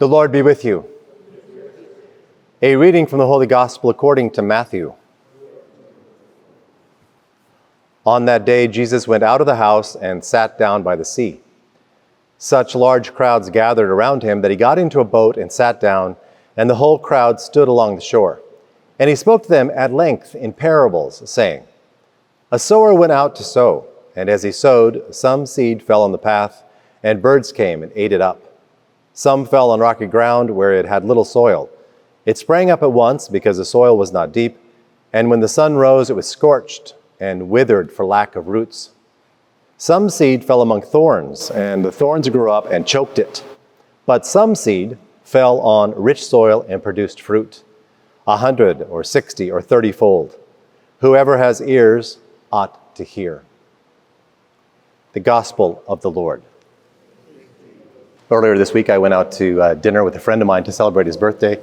The Lord be with you. A reading from the Holy Gospel according to Matthew. On that day, Jesus went out of the house and sat down by the sea. Such large crowds gathered around him that he got into a boat and sat down, and the whole crowd stood along the shore. And he spoke to them at length in parables, saying, A sower went out to sow, and as he sowed, some seed fell on the path, and birds came and ate it up. Some fell on rocky ground where it had little soil. It sprang up at once because the soil was not deep, and when the sun rose, it was scorched and withered for lack of roots. Some seed fell among thorns, and the thorns grew up and choked it. But some seed fell on rich soil and produced fruit, 100 or 60 or 30-fold. Whoever has ears ought to hear. The Gospel of the Lord. Earlier this week, I went out to dinner with a friend of mine to celebrate his birthday.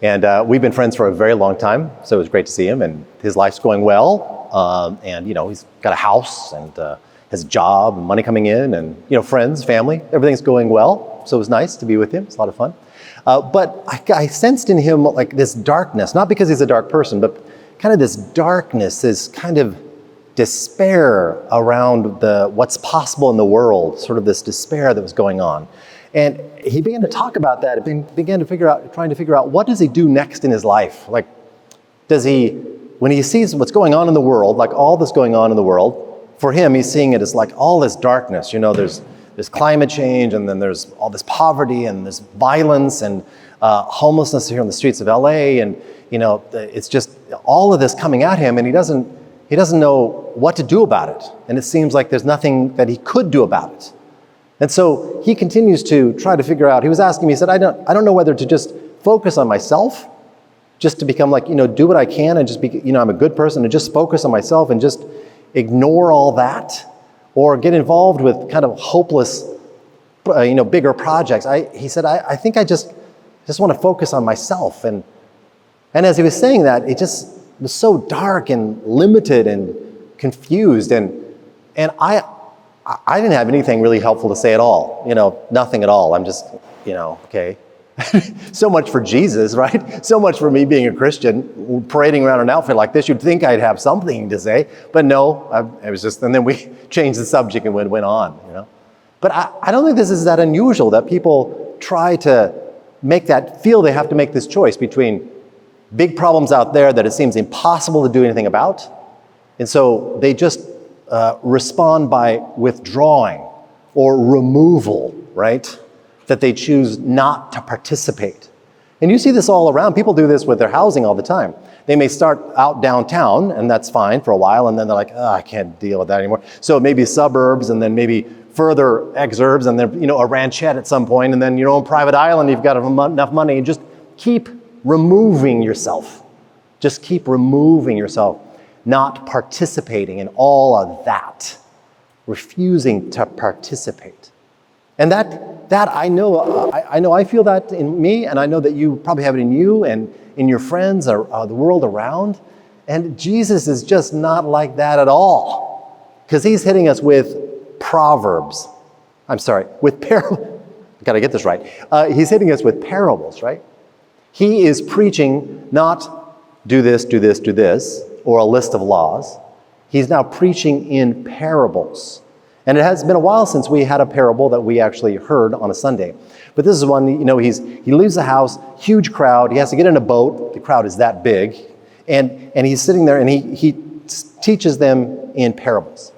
And we've been friends for a very long time, so it was great to see him. And his life's going well. And, he's got a house and has a job and money coming in and, friends, family. Everything's going well. So it was nice to be with him. It's a lot of fun. But I sensed in him like this darkness, not because he's a dark person, but kind of this darkness, this kind of despair around what's possible in the world, sort of this despair that was going on. And he began to talk about that, began to trying to figure out what does he do next in his life? Like, when he sees what's going on in the world, like all this going on in the world, for him, he's seeing it as like all this darkness. There's climate change, and then there's all this poverty, and this violence, and homelessness here on the streets of LA, and it's just all of this coming at him, and he doesn't know what to do about it. And it seems like there's nothing that he could do about it. And so he continues to try to figure out. He was asking me, he said, I don't know whether to just focus on myself, just to become like, do what I can and just be, I'm a good person, and just focus on myself and just ignore all that, or get involved with kind of hopeless, bigger projects. He said, I think I just want to focus on myself. And as he was saying that, it just was so dark and limited and confused. And I didn't have anything really helpful to say at all, nothing at all. I'm just, okay. So much for Jesus, right? So much for me being a Christian, parading around in an outfit like this. You'd think I'd have something to say, but no, it was just, and then we changed the subject and went on, But I don't think this is that unusual that people try to feel they have to make this choice between big problems out there that it seems impossible to do anything about. And so they just respond by withdrawing or removal, right? That they choose not to participate. And you see this all around. People do this with their housing all the time. They may start out downtown, and that's fine for a while, and then they're like, I can't deal with that anymore. So maybe suburbs, and then maybe further exurbs, and then a ranchette at some point, and then on private island, you've got enough money, and just keep removing yourself. Just keep removing yourself. Not participating in all of that, refusing to participate. And that I know I feel that in me, and I know that you probably have it in you and in your friends or the world around. And Jesus is just not like that at all, because he's hitting us with parables. Gotta get this right. He's hitting us with parables, right? He is preaching not do this, do this, do this, or a list of laws. He's now preaching in parables. And it has been a while since we had a parable that we actually heard on a Sunday. But this is one, he leaves the house, huge crowd. He has to get in a boat. The crowd is that big. And he's sitting there, and he teaches them in parables.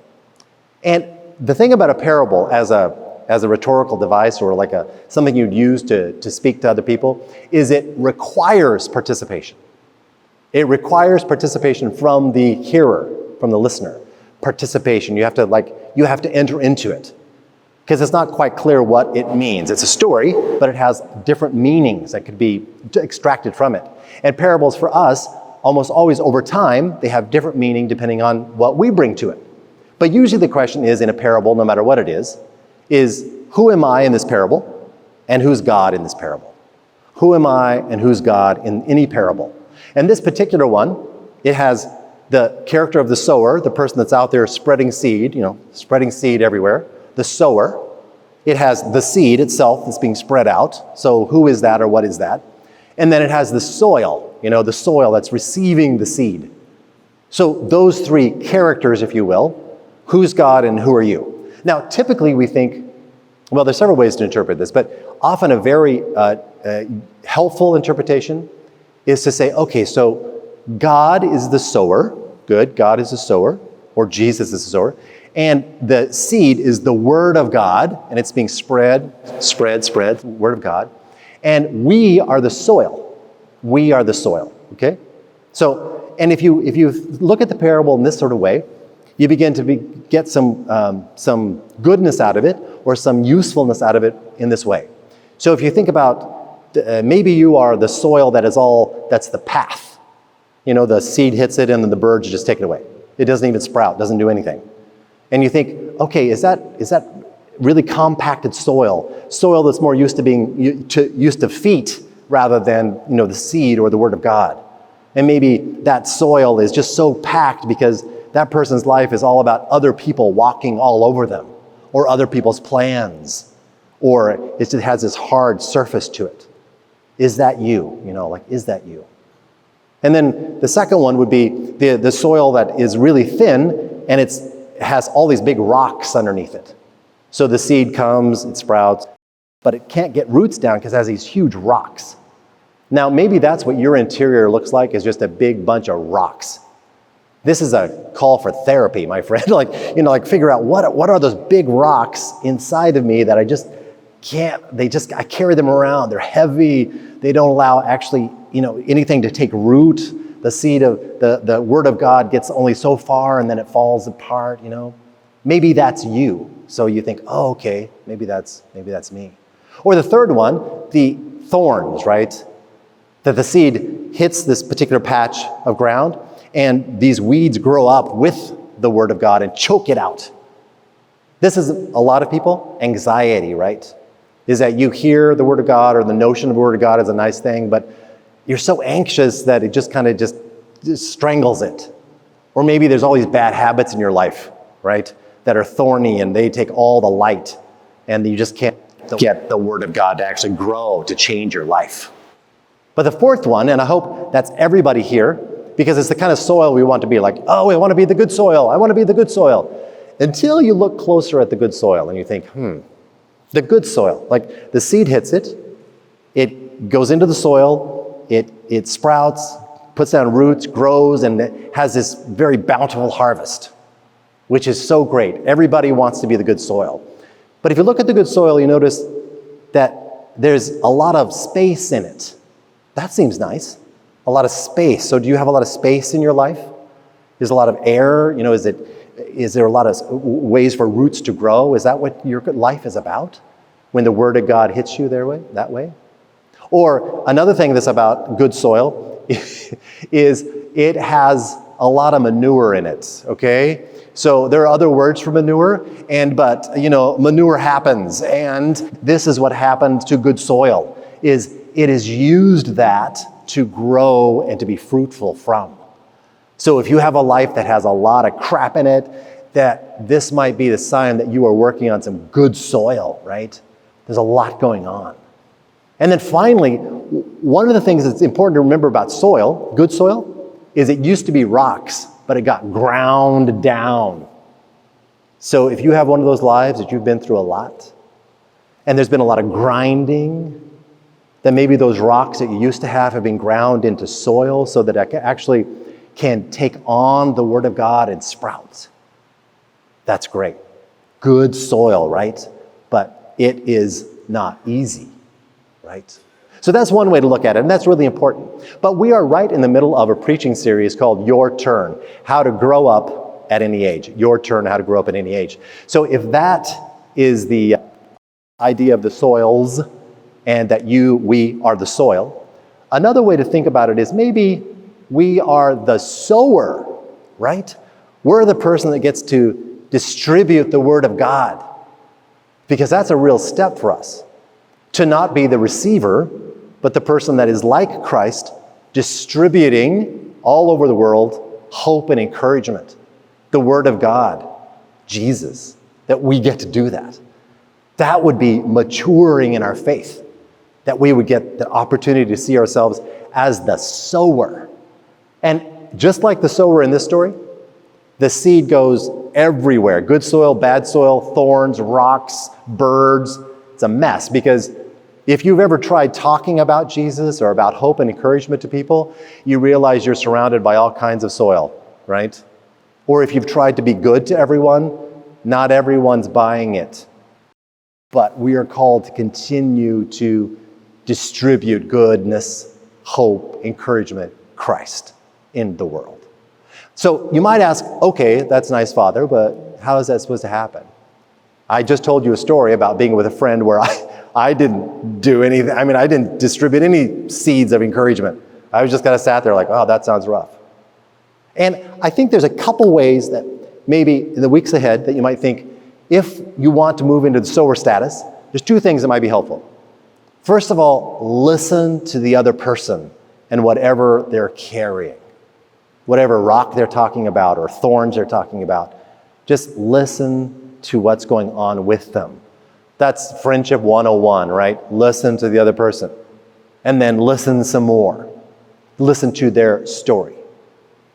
And the thing about a parable as a rhetorical device, or like something you'd use to speak to other people, is it requires participation. It requires participation from the hearer, from the listener. Participation. You have to enter into it, because it's not quite clear what it means. It's a story, but it has different meanings that could be extracted from it. And parables for us, almost always over time, they have different meaning depending on what we bring to it. But usually the question is, in a parable, no matter what it is who am I in this parable, and who's God in this parable? Who am I and who's God in any parable? And this particular one, it has the character of the sower, the person that's out there spreading seed, spreading seed everywhere. The sower It has the seed itself that's being spread out. So who is that or what is that? And then it has the soil, the soil that's receiving the seed. So those three characters, if you will, who's God and who are you? Now, typically we think, well, there's several ways to interpret this, but often a very helpful interpretation is to say, okay, so God is the sower. Good, God is the sower, or Jesus is the sower. And the seed is the Word of God, and it's being spread, Word of God. And we are the soil. We are the soil, okay? So, and if you look at the parable in this sort of way, you begin to get some goodness out of it, or some usefulness out of it in this way. So if you think about, maybe you are the soil that's the path. The seed hits it and then the birds just take it away. It doesn't even sprout, doesn't do anything. And you think, okay, is that really compacted soil that's more used to feet rather than the seed or the Word of God? And maybe that soil is just so packed because that person's life is all about other people walking all over them, or other people's plans, or it just has this hard surface to it. Is that you? Is that you? And then the second one would be the soil that is really thin and it has all these big rocks underneath it. So the seed comes, it sprouts, but it can't get roots down because it has these huge rocks. Now, maybe that's what your interior looks like, is just a big bunch of rocks. This is a call for therapy, my friend. Figure out what are those big rocks inside of me that I just can't, I carry them around. They're heavy. They don't allow actually, anything to take root. The seed of the Word of God gets only so far and then it falls apart, Maybe that's you. So you think, oh, okay, maybe that's me. Or the third one, the thorns, right? That the seed hits this particular patch of ground and these weeds grow up with the Word of God and choke it out. This is a lot of people, anxiety, right? Is that you hear the Word of God, or the notion of the Word of God is a nice thing, but you're so anxious that it just kind of just strangles it. Or maybe there's all these bad habits in your life, right? That are thorny and they take all the light and you just can't get the Word of God to actually grow, to change your life. But the fourth one, and I hope that's everybody here, because it's the kind of soil we want to be like, oh, I want to be the good soil. I want to be the good soil. Until you look closer at the good soil and you think, the good soil, like the seed hits it, it goes into the soil, it sprouts, puts down roots, grows, and it has this very bountiful harvest, which is so great. Everybody wants to be the good soil. But if you look at the good soil, you notice that there's a lot of space in it. That seems nice. A lot of space. So do you have a lot of space in your life? Is a lot of air? Is there a lot of ways for roots to grow? Is that what your life is about? When the Word of God hits you that way? Or another thing that's about good soil is it has a lot of manure in it, okay? So there are other words for manure, but manure happens, and this is what happens to good soil, is it has used that to grow and to be fruitful from. So if you have a life that has a lot of crap in it, that this might be the sign that you are working on some good soil, right? There's a lot going on. And then finally, one of the things that's important to remember about soil, good soil, is it used to be rocks, but it got ground down. So if you have one of those lives that you've been through a lot, and there's been a lot of grinding, then maybe those rocks that you used to have been ground into soil so that it actually can take on the Word of God and sprout. That's great. Good soil, right? But it is not easy, right? So that's one way to look at it, and that's really important. But we are right in the middle of a preaching series called Your Turn, How to Grow Up at Any Age. Your Turn, How to Grow Up at Any Age. So if that is the idea of the soils, and that we are the soil, another way to think about it is maybe we are the sower, right? We're the person that gets to distribute the Word of God, because that's a real step for us. To not be the receiver, but the person that is like Christ, distributing all over the world hope and encouragement, the Word of God, Jesus, that we get to do that. That would be maturing in our faith, that we would get the opportunity to see ourselves as the sower. And just like the sower in this story, the seed goes everywhere. Good soil, bad soil, thorns, rocks, birds. It's a mess, because if you've ever tried talking about Jesus or about hope and encouragement to people, you realize you're surrounded by all kinds of soil, right? Or if you've tried to be good to everyone, not everyone's buying it. But we are called to continue to distribute goodness, hope, encouragement, Christ in the world. So you might ask, okay, that's nice, Father, but how is that supposed to happen? I just told you a story about being with a friend where I didn't do anything. I mean, I didn't distribute any seeds of encouragement. I was just kind of sat there like, oh, that sounds rough. And I think there's a couple ways that maybe in the weeks ahead that you might think, if you want to move into the sower status, there's two things that might be helpful. First of all, listen to the other person and whatever they're carrying. Whatever rock they're talking about or thorns they're talking about, just listen to what's going on with them. That's friendship 101, right? Listen to the other person. And then listen some more. Listen to their story.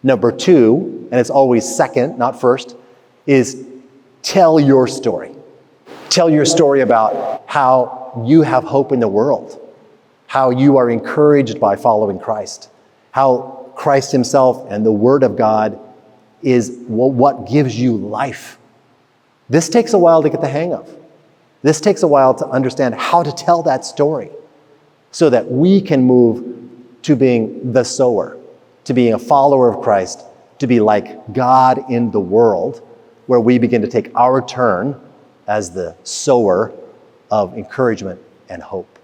Number two, and it's always second, not first, is tell your story. Tell your story about how you have hope in the world, how you are encouraged by following Christ, how Christ himself and the Word of God is what gives you life. This takes a while to get the hang of. This takes a while to understand how to tell that story so that we can move to being the sower, to being a follower of Christ, to be like God in the world, where we begin to take our turn as the sower of encouragement and hope.